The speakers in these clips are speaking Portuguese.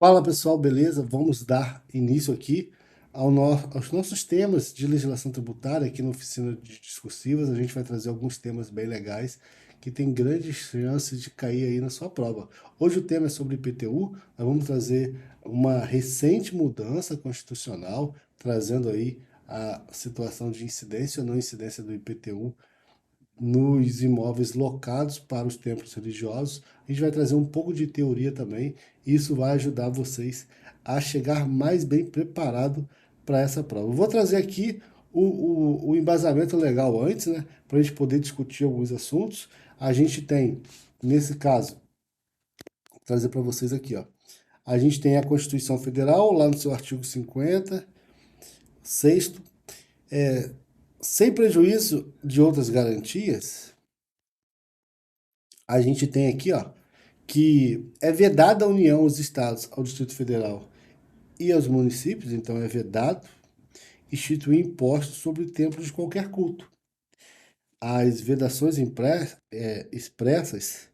Fala pessoal, beleza? Vamos dar início aqui aos nossos temas de legislação tributária aqui na oficina de discursivas. A gente vai trazer alguns temas bem legais que tem grandes chances de cair aí na sua prova. Hoje o tema é sobre IPTU. Nós vamos trazer uma recente mudança constitucional, trazendo aí a situação de incidência ou não incidência do IPTU nos imóveis locados para os templos religiosos. A gente vai trazer um pouco de teoria também. Isso vai ajudar vocês a chegar mais bem preparado para essa prova. Eu vou trazer aqui o embasamento legal antes, né? Para a gente poder discutir alguns assuntos. A gente tem, nesse caso, vou trazer para vocês aqui, ó. A gente tem a Constituição Federal, lá no seu artigo 50, sexto, sem prejuízo de outras garantias, a gente tem aqui, ó, que é vedada a União, aos estados, ao Distrito Federal e aos municípios, então é vedado instituir impostos sobre templos de qualquer culto. As vedações expressas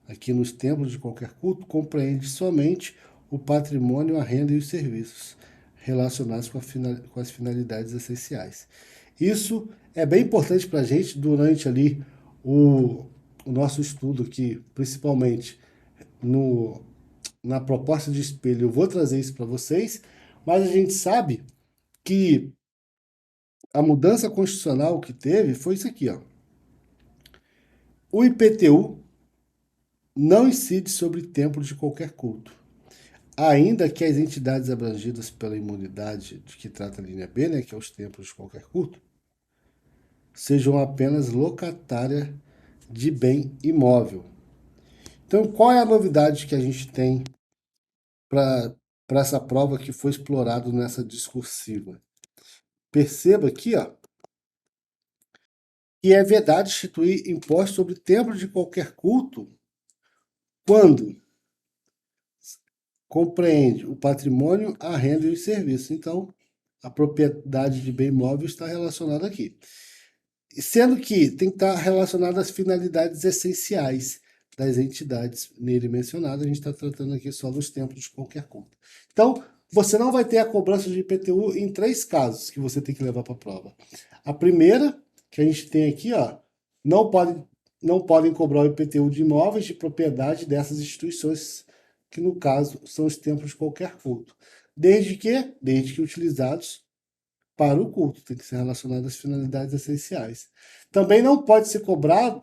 aqui nos templos de qualquer culto compreendem somente o patrimônio, a renda e os serviços relacionados com as finalidades essenciais. Isso é bem importante para a gente durante ali o nosso estudo aqui, principalmente no, na proposta de espelho. Eu vou trazer isso para vocês, mas a gente sabe que a mudança constitucional que teve foi isso aqui, ó. O IPTU não incide sobre templo de qualquer culto, ainda que as entidades abrangidas pela imunidade de que trata a linha B, né, que é os templos de qualquer culto, sejam apenas locatária de bem imóvel. Então, qual é a novidade que a gente tem para essa prova que foi explorado nessa discursiva? Perceba aqui, ó, que é vedado instituir imposto sobre templo de qualquer culto quando compreende o patrimônio, a renda e os serviços. Então, a propriedade de bem imóvel está relacionada aqui. Sendo que tem que estar relacionado às finalidades essenciais das entidades nele mencionadas. A gente está tratando aqui só dos templos de qualquer culto. Então, você não vai ter a cobrança de IPTU em 3 casos que você tem que levar para a prova. A primeira, que a gente tem aqui, ó, não, pode, não podem cobrar o IPTU de imóveis de propriedade dessas instituições, que no caso são os templos de qualquer culto. Desde que utilizados para o culto, tem que ser relacionado às finalidades essenciais. Também não pode ser cobrado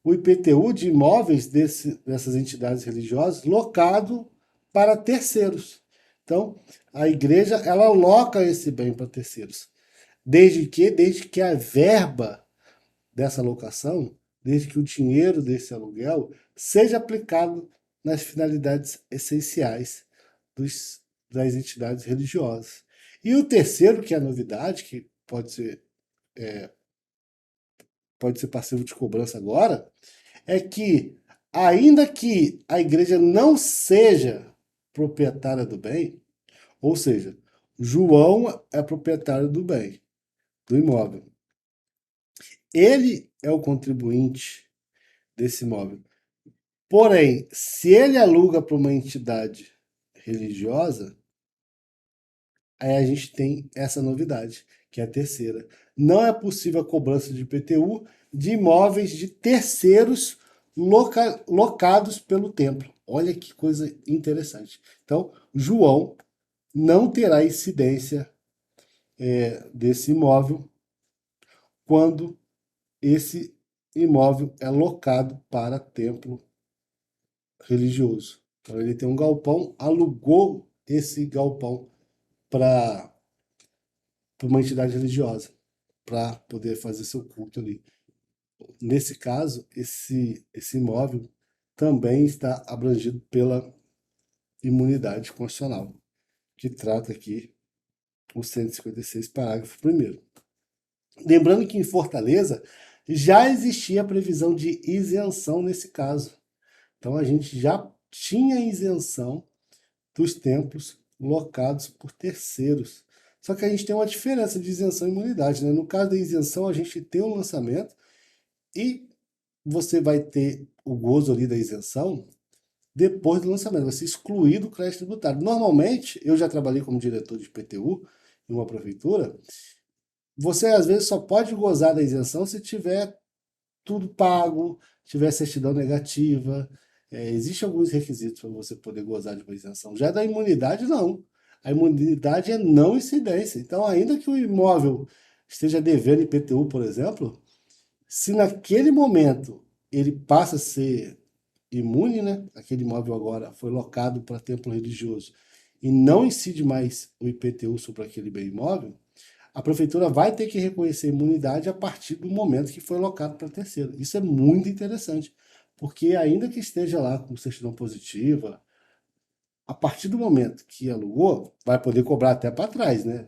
o IPTU de imóveis dessas entidades religiosas locado para terceiros. Então, a igreja ela aloca esse bem para terceiros. Desde que a verba dessa locação, desde que o dinheiro desse aluguel seja aplicado nas finalidades essenciais das entidades religiosas. E o terceiro, que é a novidade, que pode ser passivo de cobrança agora, é que, ainda que a igreja não seja proprietária do bem, ou seja, João é proprietário do bem, do imóvel. Ele é o contribuinte desse imóvel. Porém, se ele aluga para uma entidade religiosa, aí a gente tem essa novidade, que é a terceira. Não é possível a cobrança de IPTU de imóveis de terceiros locados pelo templo. Olha que coisa interessante. Então, João não terá incidência desse imóvel quando esse imóvel é locado para templo religioso. Então, ele tem um galpão, alugou esse galpão para uma entidade religiosa, para poder fazer seu culto ali. Nesse caso, esse imóvel também está abrangido pela imunidade constitucional, que trata aqui o 156, parágrafo 1º. Lembrando que em Fortaleza já existia a previsão de isenção nesse caso. Então a gente já tinha isenção dos templos locados por terceiros. Só que a gente tem uma diferença de isenção e imunidade, né? No caso da isenção, a gente tem um lançamento e você vai ter o gozo ali da isenção depois do lançamento, vai ser excluído o crédito tributário. Normalmente, eu já trabalhei como diretor de IPTU em uma prefeitura, você às vezes só pode gozar da isenção se tiver tudo pago, tiver certidão negativa. Existem alguns requisitos para você poder gozar de uma isenção. Já da imunidade, não. A imunidade é não incidência. Então, ainda que o imóvel esteja devendo IPTU, por exemplo, se naquele momento ele passa a ser imune, né? Aquele imóvel agora foi locado para templo religioso e não incide mais o IPTU sobre aquele bem imóvel, a prefeitura vai ter que reconhecer imunidade a partir do momento que foi locado para terceiro. Isso é muito interessante, porque ainda que esteja lá com certidão positiva, a partir do momento que alugou, vai poder cobrar até para trás, né?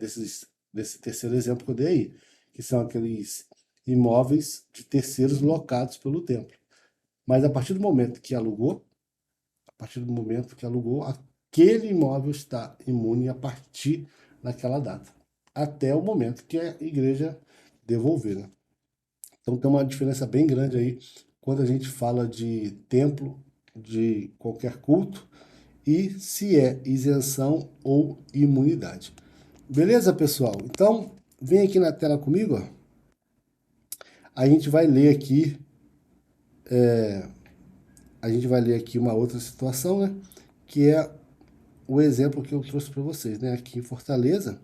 Desse terceiro exemplo que eu dei aí, que são aqueles imóveis de terceiros locados pelo templo. Mas a partir do momento que alugou, aquele imóvel está imune a partir daquela data, até o momento que a igreja devolver, né? Então tem uma diferença bem grande aí quando a gente fala de templo, de qualquer culto, e se é isenção ou imunidade. Beleza, pessoal? Então, vem aqui na tela comigo, ó. A gente vai ler aqui uma outra situação, né? Que é o exemplo que eu trouxe para vocês, né? Aqui em Fortaleza,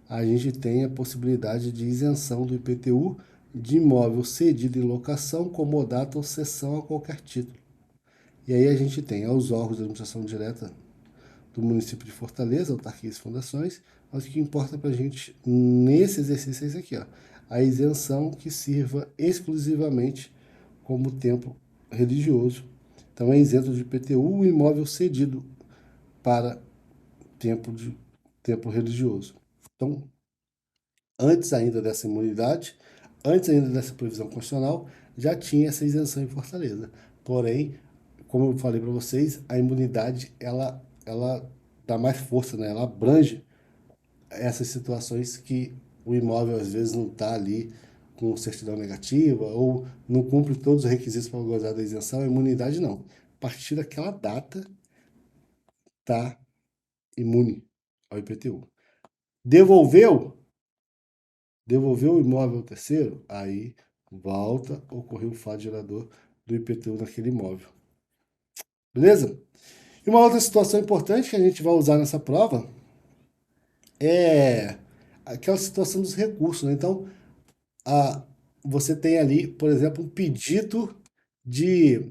a gente tem a possibilidade de isenção do IPTU de imóvel cedido em locação, comodato ou cessão a qualquer título. E aí a gente tem aos órgãos de administração direta do município de Fortaleza, autarquias e fundações, mas o que importa para a gente nesse exercício é isso aqui, ó, a isenção que sirva exclusivamente como templo religioso. Então é isento de IPTU o imóvel cedido para templo religioso. Então, antes ainda dessa imunidade, antes ainda dessa previsão constitucional, já tinha essa isenção em Fortaleza. Porém, como eu falei para vocês, a imunidade ela dá mais força, né? Ela abrange essas situações que o imóvel às vezes não está ali com certidão negativa ou não cumpre todos os requisitos para gozar da isenção, a imunidade não. A partir daquela data, está imune ao IPTU. Devolveu o imóvel ao terceiro, aí volta a ocorrer o fato gerador do IPTU naquele imóvel. Beleza? E uma outra situação importante que a gente vai usar nessa prova é aquela situação dos recursos, né? Então, você tem ali, por exemplo, um pedido de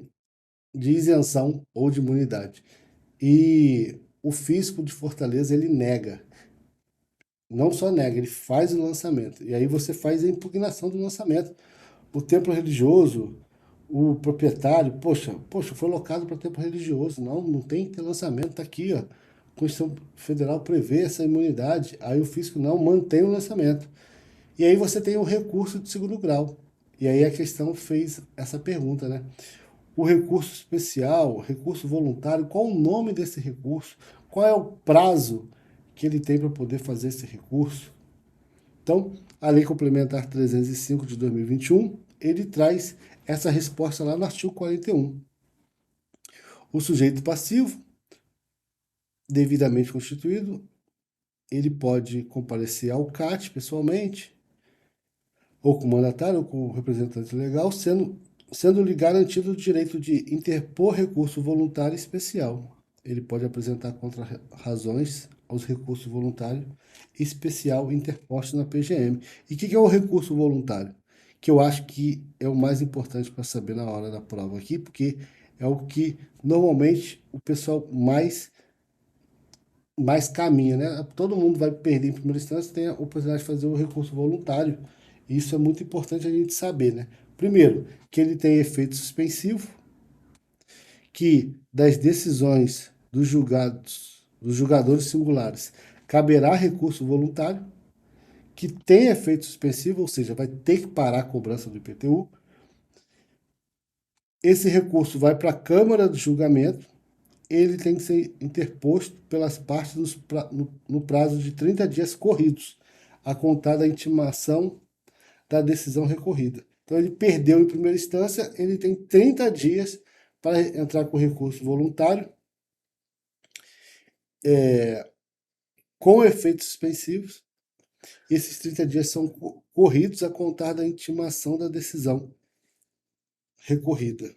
isenção ou de imunidade. E o fisco de Fortaleza, ele nega. Não só nega, ele faz o lançamento. E aí você faz a impugnação do lançamento. O templo religioso, o proprietário, poxa, foi locado para templo religioso. Não tem que ter lançamento, tá aqui, ó. A Constituição Federal prevê essa imunidade. Aí o fisco não mantém o lançamento. E aí você tem o recurso de segundo grau. E aí a questão fez essa pergunta, né? O recurso especial, recurso voluntário, qual o nome desse recurso? Qual é o prazo que ele tem para poder fazer esse recurso? Então, a Lei Complementar 305 de 2021, ele traz essa resposta lá no artigo 41. O sujeito passivo, devidamente constituído, ele pode comparecer ao CAT pessoalmente, ou com o mandatário, ou com o representante legal, sendo-lhe garantido o direito de interpor recurso voluntário especial. Ele pode apresentar contra-razões aos recursos voluntários especial interposto na PGM. E o que é o recurso voluntário? Que eu acho que é o mais importante para saber na hora da prova aqui, porque é o que normalmente o pessoal mais caminha, né? Todo mundo vai perder em primeira instância, tem a oportunidade de fazer o recurso voluntário. Isso é muito importante a gente saber, né? Primeiro, que ele tem efeito suspensivo, que das decisões dos julgadores singulares, caberá recurso voluntário, que tem efeito suspensivo, ou seja, vai ter que parar a cobrança do IPTU. Esse recurso vai para a Câmara de Julgamento, ele tem que ser interposto pelas partes no prazo de 30 dias corridos, a contar da intimação da decisão recorrida. Então, ele perdeu em primeira instância, ele tem 30 dias para entrar com recurso voluntário com efeitos suspensivos. Esses 30 dias são corridos a contar da intimação da decisão recorrida.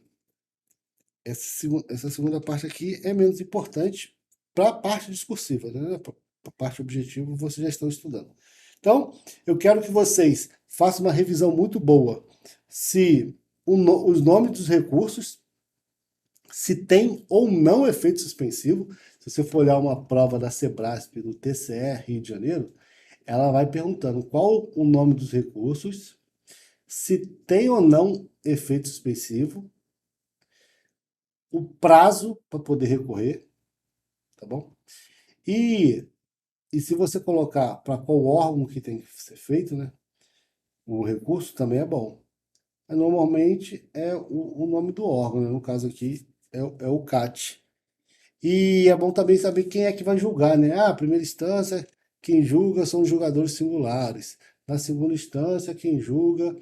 Essa segunda parte aqui é menos importante para a parte discursiva, né? Para a parte objetiva vocês já estão estudando. Então, eu quero que vocês façam uma revisão muito boa se os nomes dos recursos, se tem ou não efeito suspensivo. Se você for olhar uma prova da Sebrasp, do TCE Rio de Janeiro, ela vai perguntando qual o nome dos recursos, se tem ou não efeito suspensivo, o prazo para poder recorrer, tá bom? E se você colocar para qual órgão que tem que ser feito, né? O recurso também é bom. Mas normalmente é o nome do órgão, né? No caso aqui é o CAT. E é bom também saber quem é que vai julgar, né? Ah, primeira instância, quem julga são os julgadores singulares. Na segunda instância, quem julga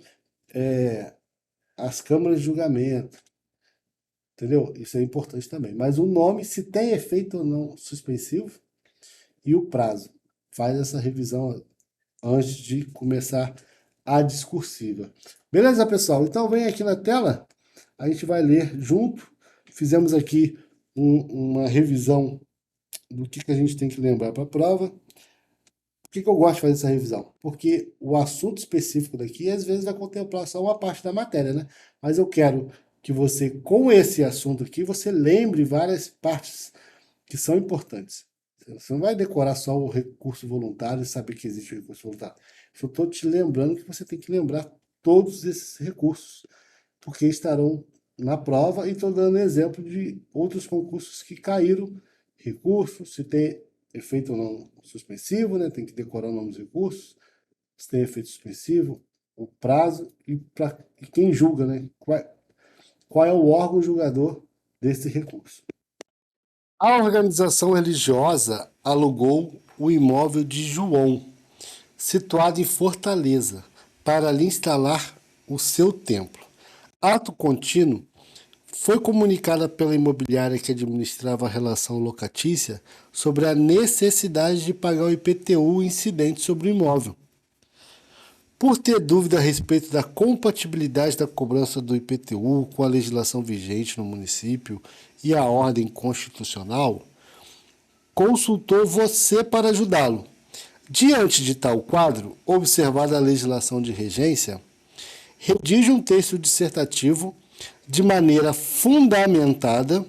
as câmaras de julgamento. Entendeu? Isso é importante também. Mas o nome, se tem efeito ou não suspensivo, e o prazo. Faz essa revisão antes de começar a discursiva. Beleza, pessoal? Então vem aqui na tela, a gente vai ler junto. Fizemos aqui uma revisão do que a gente tem que lembrar para a prova. Por que eu gosto de fazer essa revisão? Porque o assunto específico daqui, às vezes, vai contemplar só uma parte da matéria, né? Mas eu quero que você, com esse assunto aqui, você lembre várias partes que são importantes. Você não vai decorar só o recurso voluntário e saber que existe o recurso voluntário. Eu estou te lembrando que você tem que lembrar todos esses recursos, porque estarão na prova, e estou dando exemplo de outros concursos que caíram recursos, se tem efeito ou não suspensivo, né? Tem que decorar o nome dos recursos, se tem efeito suspensivo, o prazo e quem julga, né? Qual é o órgão julgador desse recurso. A organização religiosa alugou o imóvel de João, situado em Fortaleza, para ali instalar o seu templo. Ato contínuo, foi comunicada pela imobiliária que administrava a relação locatícia sobre a necessidade de pagar o IPTU incidente sobre o imóvel. Por ter dúvida a respeito da compatibilidade da cobrança do IPTU com a legislação vigente no município e a ordem constitucional, consultou você para ajudá-lo. Diante de tal quadro, observada a legislação de regência, redige um texto dissertativo de maneira fundamentada,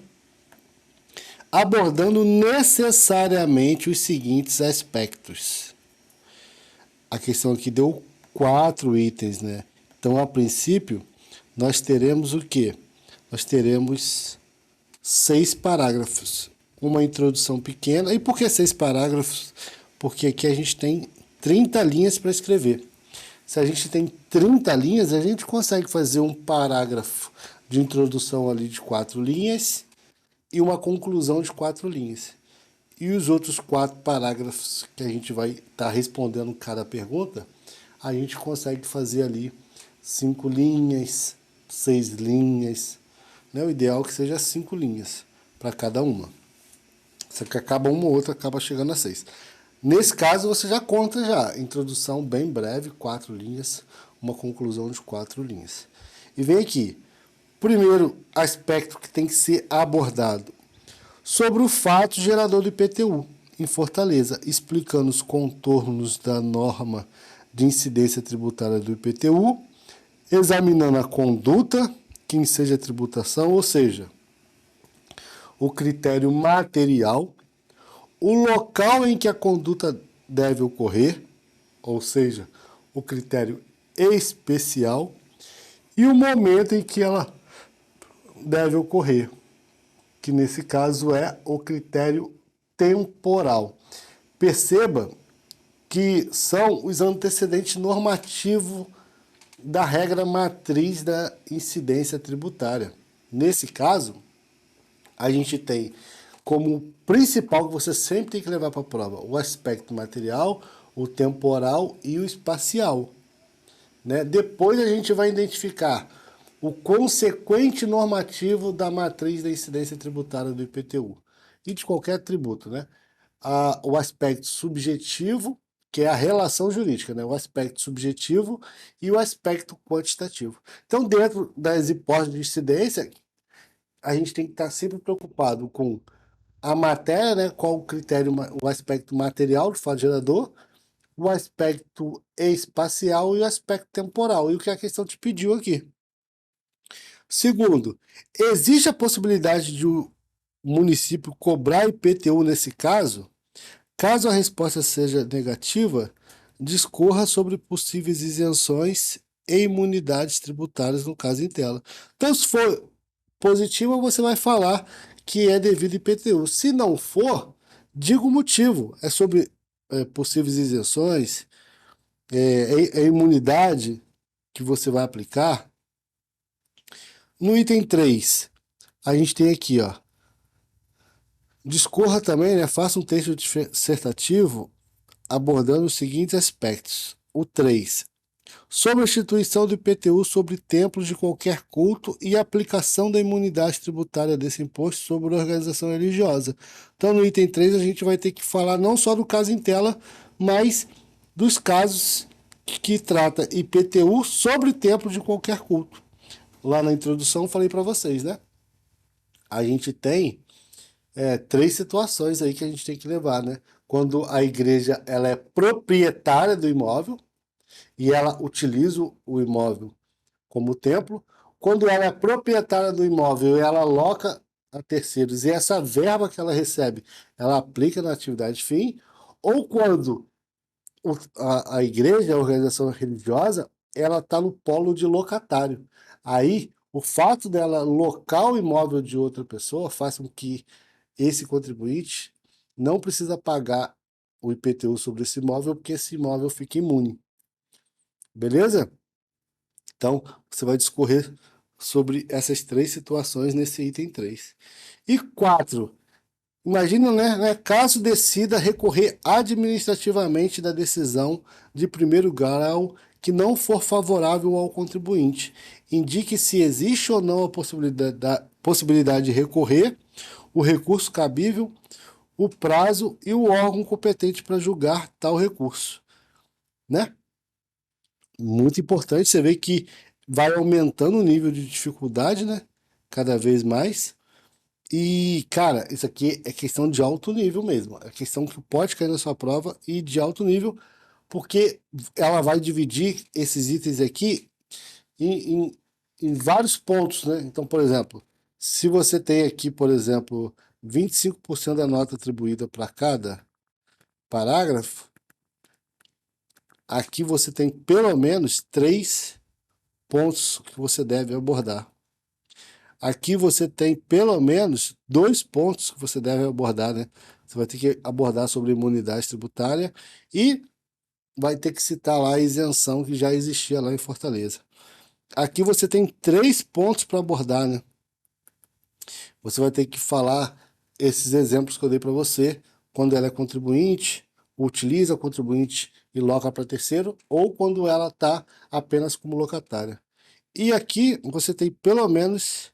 abordando necessariamente os seguintes aspectos. A questão aqui deu 4 itens, né? Então, a princípio, nós teremos o quê? Nós teremos 6 parágrafos. Uma introdução pequena. E por que 6 parágrafos? Porque aqui a gente tem 30 linhas para escrever. Se a gente tem 30 linhas, a gente consegue fazer um parágrafo de introdução ali de 4 linhas e uma conclusão de 4 linhas. E os outros 4 parágrafos que a gente vai estar respondendo cada pergunta, a gente consegue fazer ali 5 linhas, 6 linhas, né? O ideal é que seja 5 linhas para cada uma. Se acaba uma ou outra, acaba chegando a 6. Nesse caso, você já conta já. Introdução bem breve, 4 linhas, uma conclusão de 4 linhas. E vem aqui. Primeiro aspecto que tem que ser abordado. Sobre o fato gerador do IPTU em Fortaleza, explicando os contornos da norma de incidência tributária do IPTU, examinando a conduta que enseja a tributação, ou seja, o critério material, o local em que a conduta deve ocorrer, ou seja, o critério especial, e o momento em que ela deve ocorrer, que nesse caso é o critério temporal. Perceba que são os antecedentes normativos da regra matriz da incidência tributária. Nesse caso, a gente tem como principal que você sempre tem que levar para a prova o aspecto material, o temporal e o espacial. Né? Depois a gente vai identificar o consequente normativo da matriz da incidência tributária do IPTU e de qualquer tributo, né? o aspecto subjetivo, que é a relação jurídica, né? O aspecto subjetivo e o aspecto quantitativo. Então, dentro das hipóteses de incidência, a gente tem que estar sempre preocupado com a matéria, né? Qual o critério, o aspecto material do fato gerador, o aspecto espacial e o aspecto temporal. E o que a questão te pediu aqui. Segundo, existe a possibilidade de o município cobrar IPTU nesse caso? Caso a resposta seja negativa, discorra sobre possíveis isenções e imunidades tributárias no caso em tela. Então, se for positiva, você vai falar que é devido IPTU. Se não for, diga o motivo. É sobre possíveis isenções, é imunidade que você vai aplicar. No item 3, a gente tem aqui, ó. Discorra também, né? Faça um texto dissertativo abordando os seguintes aspectos. O 3. Sobre a instituição do IPTU sobre templos de qualquer culto e aplicação da imunidade tributária desse imposto sobre a organização religiosa. Então, no item 3, a gente vai ter que falar não só do caso em tela, mas dos casos que trata IPTU sobre templo de qualquer culto. Lá na introdução, falei para vocês, né? A gente tem 3 situações aí que a gente tem que levar, né? Quando a igreja ela é proprietária do imóvel e ela utiliza o imóvel como templo. Quando ela é proprietária do imóvel e ela aloca a terceiros e essa verba que ela recebe, ela aplica na atividade fim. Ou quando a igreja, a organização religiosa, ela está no polo de locatário. Aí, o fato dela locar o imóvel de outra pessoa faz com que esse contribuinte não precisa pagar o IPTU sobre esse imóvel, porque esse imóvel fica imune. Beleza? Então, você vai discorrer sobre essas 3 situações nesse item 3. E 4. Imagina, né, caso decida recorrer administrativamente da decisão de primeiro grau que não for favorável ao contribuinte. Indique se existe ou não a possibilidade de recorrer, o recurso cabível, o prazo e o órgão competente para julgar tal recurso, né? Muito importante, você vê que vai aumentando o nível de dificuldade, né? Cada vez mais. E, cara, isso aqui é questão de alto nível mesmo. É questão que pode cair na sua prova e de alto nível, porque ela vai dividir esses itens aqui em, em, em vários pontos, né? Então, por exemplo, se você tem aqui, por exemplo, 25% da nota atribuída para cada parágrafo, aqui você tem pelo menos 3 pontos que você deve abordar. Aqui você tem pelo menos 2 pontos que você deve abordar, né? Você vai ter que abordar sobre imunidade tributária e vai ter que citar lá a isenção que já existia lá em Fortaleza. Aqui você tem 3 pontos para abordar, né? Você vai ter que falar esses exemplos que eu dei para você, quando ela é contribuinte, utiliza o contribuinte e loca para terceiro, ou quando ela está apenas como locatária. E aqui você tem pelo menos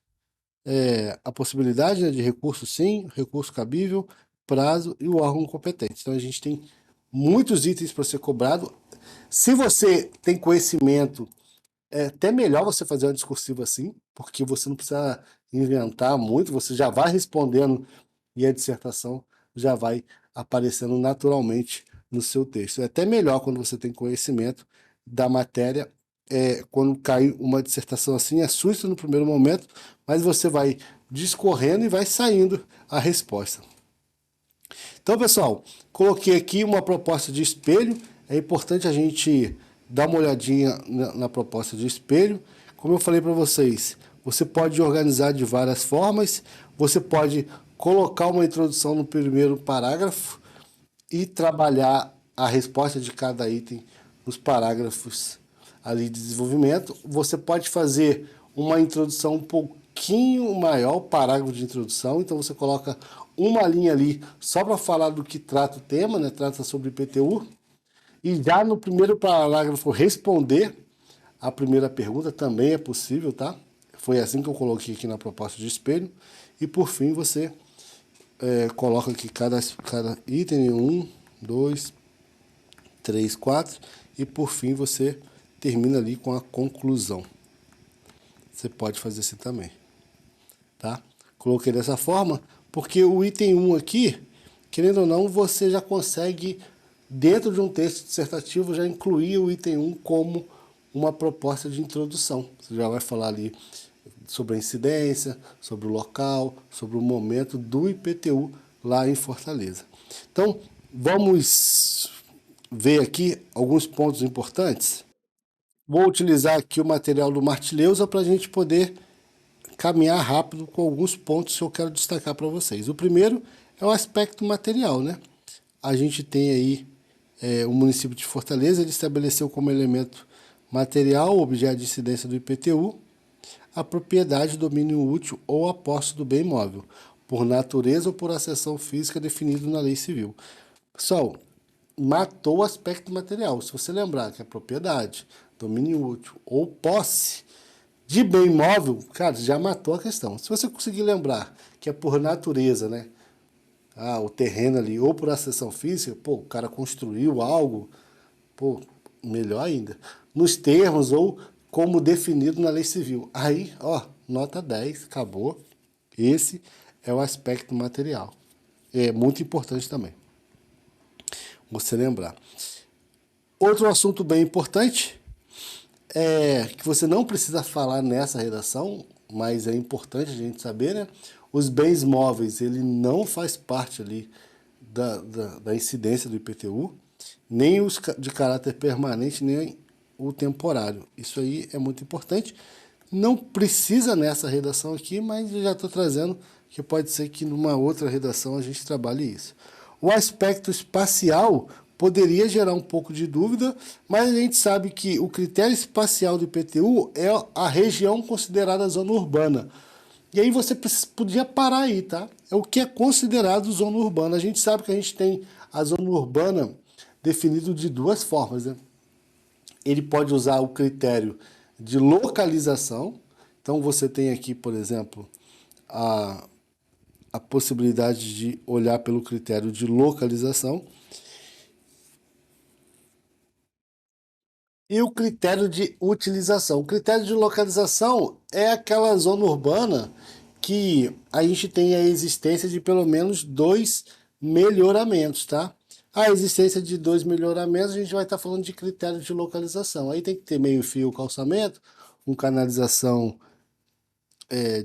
a possibilidade, né, de recurso sim, recurso cabível, prazo e o órgão competente. Então a gente tem muitos itens para ser cobrado. Se você tem conhecimento, é até melhor você fazer uma discursiva assim, porque você não precisa inventar muito, você já vai respondendo e a dissertação já vai aparecendo naturalmente no seu texto. É até melhor quando você tem conhecimento da matéria, quando cai uma dissertação assim, assusta no primeiro momento, mas você vai discorrendo e vai saindo a resposta. Então, pessoal, coloquei aqui uma proposta de espelho. É importante a gente dar uma olhadinha na proposta de espelho. Como eu falei para vocês, você pode organizar de várias formas. Você pode colocar uma introdução no primeiro parágrafo e trabalhar a resposta de cada item nos parágrafos ali de desenvolvimento. Você pode fazer uma introdução um pouquinho maior, parágrafo de introdução, então você coloca uma linha ali só para falar do que trata o tema, né? Trata sobre IPTU, e já no primeiro parágrafo responder a primeira pergunta, também é possível, tá? Foi assim que eu coloquei aqui na proposta de espelho. E por fim, você coloca aqui cada item, 1, 2, 3, 4, e por fim você termina ali com a conclusão. Você pode fazer assim também, tá? Coloquei dessa forma porque o item 1 aqui, querendo ou não, você já consegue, dentro de um texto dissertativo, já incluir o item 1 como uma proposta de introdução. Você já vai falar ali sobre a incidência, sobre o local, sobre o momento do IPTU lá em Fortaleza. Então, vamos ver aqui alguns pontos importantes. Vou utilizar aqui o material do Martileuza para a gente poder caminhar rápido com alguns pontos que eu quero destacar para vocês. O primeiro é o aspecto material, né? A gente tem aí o município de Fortaleza, ele estabeleceu como elemento material, objeto de incidência do IPTU, a propriedade, domínio útil ou a posse do bem imóvel, por natureza ou por acessão física definido na lei civil. Pessoal, matou o aspecto material. Se você lembrar que a propriedade, domínio útil ou posse de bem imóvel, cara, já matou a questão. Se você conseguir lembrar que é por natureza, né? O terreno ali, ou por acessão física, pô, o cara construiu algo, pô, melhor ainda. Nos termos ou como definido na lei civil. Aí, ó, nota 10, acabou. Esse é o aspecto material. É muito importante também você lembrar. Outro assunto bem importante é que você não precisa falar nessa redação, mas é importante a gente saber, né? Os bens móveis, ele não faz parte ali da incidência do IPTU, nem os de caráter permanente, nem o temporário. Isso aí é muito importante. Não precisa nessa redação aqui, mas eu já estou trazendo que pode ser que numa outra redação a gente trabalhe isso. O aspecto espacial poderia gerar um pouco de dúvida, mas a gente sabe que o critério espacial do IPTU é a região considerada zona urbana. E aí você podia parar aí, tá? É o que é considerado zona urbana. A gente sabe que a gente tem a zona urbana definido de duas formas, né? Ele pode usar o critério de localização. Então você tem aqui, por exemplo, a possibilidade de olhar pelo critério de localização. E o critério de utilização. O critério de localização é aquela zona urbana que a gente tem a existência de pelo menos 2 melhoramentos, tá? A existência de 2 melhoramentos, a gente vai estar falando de critério de localização. Aí tem que ter meio-fio, calçamento, com canalização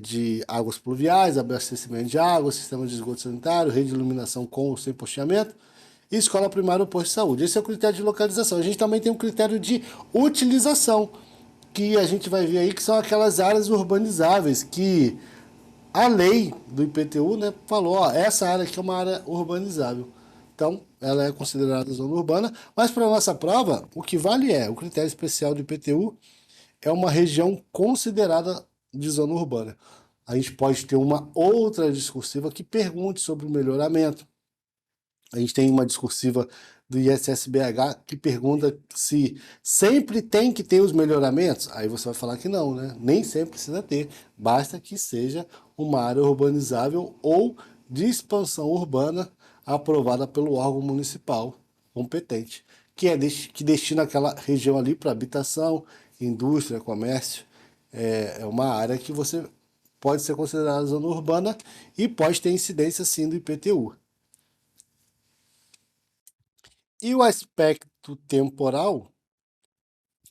de águas pluviais, abastecimento de água, sistema de esgoto sanitário, rede de iluminação com ou sem posteamento, e escola primária ou posto de saúde. Esse é o critério de localização. A gente também tem um critério de utilização, que a gente vai ver aí que são aquelas áreas urbanizáveis, que a lei do IPTU, né, falou, ó, essa área aqui é uma área urbanizável. Então, ela é considerada zona urbana, mas para a nossa prova, o que vale é, o critério especial do IPTU é uma região considerada de zona urbana. A gente pode ter uma outra discursiva que pergunte sobre o melhoramento. A gente tem uma discursiva do ISSBH que pergunta se sempre tem que ter os melhoramentos. Aí você vai falar que não, né? Nem sempre precisa ter. Basta que seja uma área urbanizável ou de expansão urbana aprovada pelo órgão municipal competente, que destina aquela região ali para habitação, indústria, comércio. É uma área que você pode ser considerada zona urbana e pode ter incidência sim do IPTU. E o aspecto temporal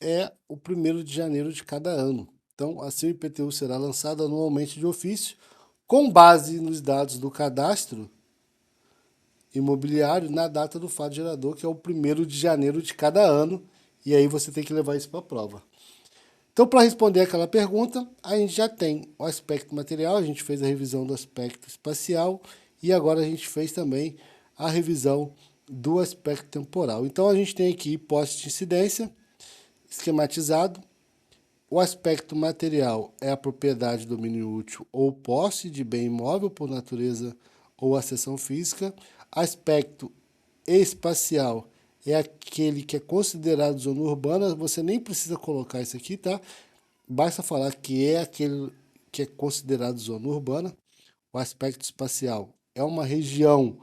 é o 1º de janeiro de cada ano. Então, assim o IPTU será lançado anualmente de ofício, com base nos dados do cadastro imobiliário na data do fato gerador, que é o 1º de janeiro de cada ano, e aí você tem que levar isso para a prova. Então, para responder aquela pergunta, a gente já tem o aspecto material, a gente fez a revisão do aspecto espacial e agora a gente fez também a revisão do aspecto temporal. Então, a gente tem aqui posse de incidência, esquematizado. O aspecto material é a propriedade, domínio útil ou posse de bem imóvel por natureza ou acessão física. Aspecto espacial é aquele que é considerado zona urbana. Você nem precisa colocar isso aqui, tá? Basta falar que é aquele que é considerado zona urbana. O aspecto espacial é uma região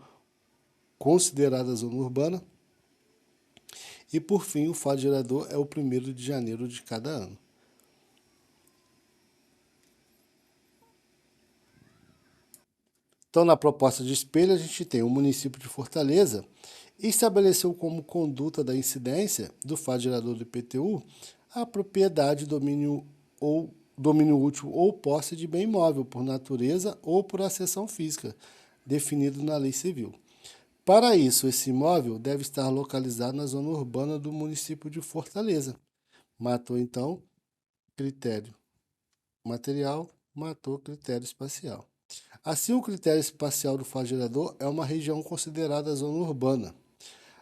considerada zona urbana. E, por fim, o fato gerador é o 1º de janeiro de cada ano. Então, na proposta de espelho, a gente tem o município de Fortaleza estabeleceu como conduta da incidência do fato gerador do IPTU a propriedade, domínio útil ou posse de bem imóvel, por natureza ou por acessão física, definido na lei civil. Para isso, esse imóvel deve estar localizado na zona urbana do município de Fortaleza. Matou, então, critério material, matou critério espacial. Assim, o critério espacial do fato gerador é uma região considerada zona urbana.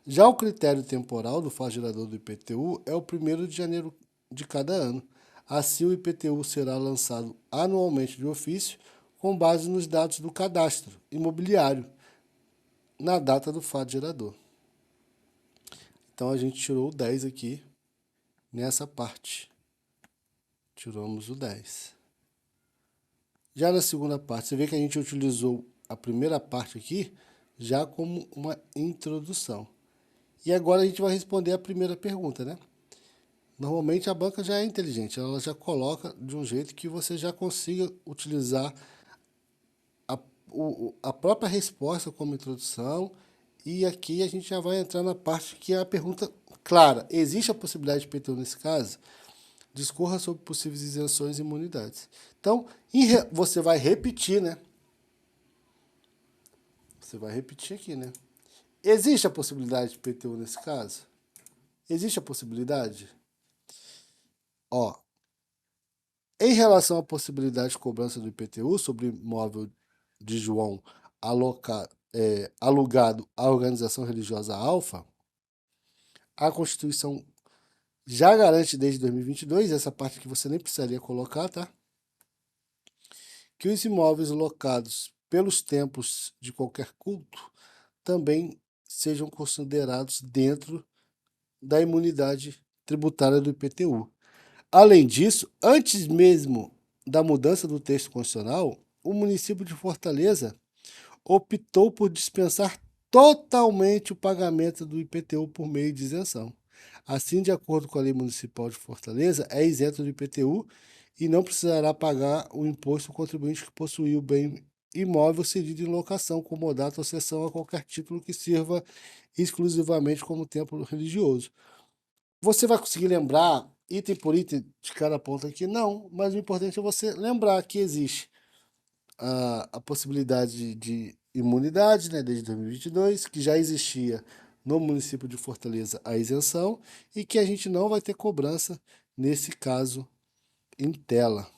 Já o critério temporal do fato gerador do IPTU é o 1º de janeiro de cada ano. Assim, o IPTU será lançado anualmente de ofício com base nos dados do cadastro imobiliário na data do fato gerador. Então, a gente tirou o 10 aqui nessa parte. Tiramos o 10. Já na segunda parte, você vê que a gente utilizou a primeira parte aqui já como uma introdução. E agora a gente vai responder a primeira pergunta, né? Normalmente a banca já é inteligente, ela já coloca de um jeito que você já consiga utilizar a própria resposta como introdução. E aqui a gente já vai entrar na parte que é a pergunta clara. Existe a possibilidade de IPTU nesse caso? Discorra sobre possíveis isenções e imunidades. Então, você vai repetir, né? Você vai repetir aqui, né? Existe a possibilidade de IPTU nesse caso? Existe a possibilidade? Ó, em relação à possibilidade de cobrança do IPTU sobre imóvel de João alugado à organização religiosa Alfa, a Constituição já garante desde 2022, essa parte que você nem precisaria colocar, tá? Que os imóveis locados pelos templos de qualquer culto também sejam considerados dentro da imunidade tributária do IPTU. Além disso, antes mesmo da mudança do texto constitucional, o município de Fortaleza optou por dispensar totalmente o pagamento do IPTU por meio de isenção. Assim, de acordo com a Lei Municipal de Fortaleza, é isento do IPTU e não precisará pagar o imposto ao contribuinte que possuir o bem imóvel cedido em locação, comodato ou cessão a qualquer título que sirva exclusivamente como templo religioso. Você vai conseguir lembrar item por item de cada ponto aqui? Não, mas o importante é você lembrar que existe a possibilidade de imunidade, né, desde 2022, que já existia no município de Fortaleza a isenção e que a gente não vai ter cobrança nesse caso em tela.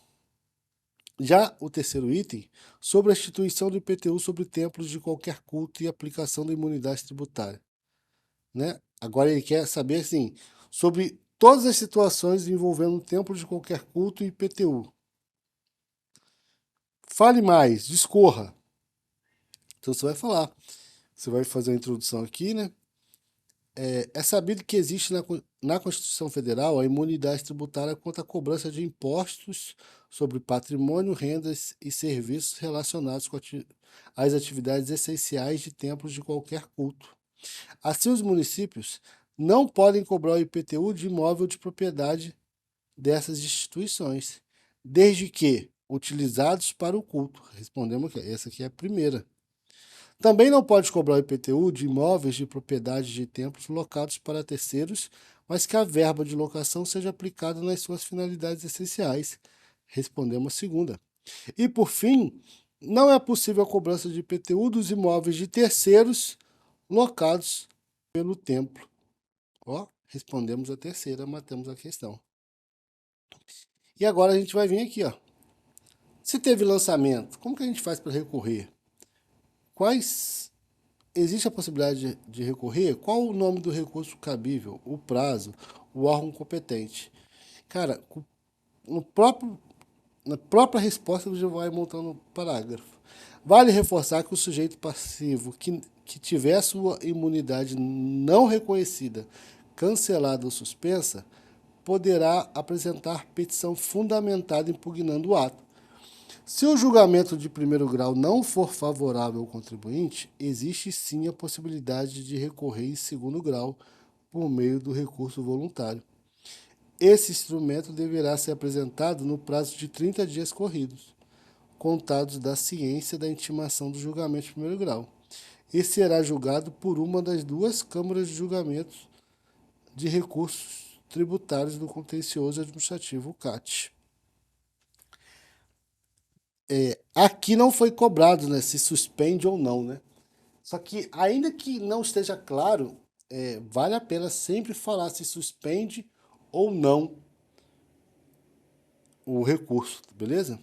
Já o terceiro item, sobre a instituição do IPTU sobre templos de qualquer culto e aplicação da imunidade tributária, né? Agora ele quer saber assim, sobre todas as situações envolvendo templos de qualquer culto e IPTU. Fale mais, discorra. Então você vai falar. Você vai fazer a introdução aqui, né? É sabido que existe na Constituição Federal a imunidade tributária contra a cobrança de impostos sobre patrimônio, rendas e serviços relacionados com as atividades essenciais de templos de qualquer culto. Assim, os municípios não podem cobrar o IPTU de imóvel de propriedade dessas instituições, desde que utilizados para o culto. Respondemos que essa aqui é a primeira. Também não pode cobrar o IPTU de imóveis de propriedade de templos locados para terceiros, mas que a verba de locação seja aplicada nas suas finalidades essenciais. Respondemos a segunda. E, por fim, não é possível a cobrança de IPTU dos imóveis de terceiros locados pelo templo. Ó, respondemos a terceira, matamos a questão. E agora a gente vai vir aqui, ó. Se teve lançamento, como que a gente faz para recorrer? Existe a possibilidade de recorrer? Qual o nome do recurso cabível, o prazo, o órgão competente? Cara, na própria resposta você vai montando um parágrafo. Vale reforçar que o sujeito passivo que tiver sua imunidade não reconhecida, cancelada ou suspensa, poderá apresentar petição fundamentada impugnando o ato. Se o julgamento de primeiro grau não for favorável ao contribuinte, existe sim a possibilidade de recorrer em segundo grau por meio do recurso voluntário. Esse instrumento deverá ser apresentado no prazo de 30 dias corridos, contados da ciência da intimação do julgamento de primeiro grau, e será julgado por uma das duas câmaras de julgamentos de recursos tributários do contencioso administrativo, o CAT. Aqui não foi cobrado, né, se suspende ou não, né? Só que, ainda que não esteja claro, vale a pena sempre falar se suspende ou não o recurso, beleza?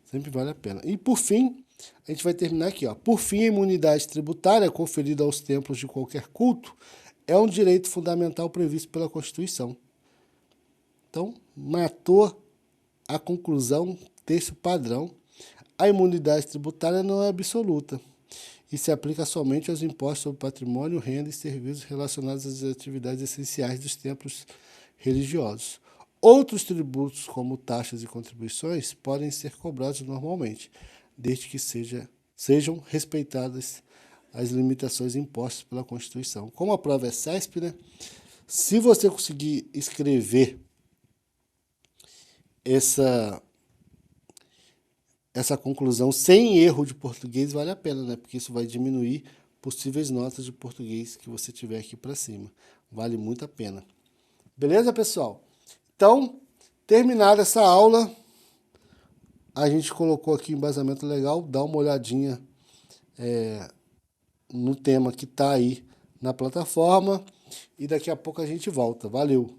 Sempre vale a pena. E por fim, a gente vai terminar aqui, ó. Por fim, a imunidade tributária conferida aos templos de qualquer culto é um direito fundamental previsto pela Constituição. Então, matou a conclusão, texto padrão. A imunidade tributária não é absoluta e se aplica somente aos impostos sobre patrimônio, renda e serviços relacionados às atividades essenciais dos templos religiosos. Outros tributos, como taxas e contribuições, podem ser cobrados normalmente, desde que sejam respeitadas as limitações impostas pela Constituição. Como a prova é CESP, né? Se você conseguir escrever essa conclusão sem erro de português, vale a pena, né? Porque isso vai diminuir possíveis notas de português que você tiver aqui para cima. Vale muito a pena. Beleza, pessoal? Então, terminada essa aula, a gente colocou aqui embasamento legal. Dá uma olhadinha no tema que está aí na plataforma. E daqui a pouco a gente volta. Valeu!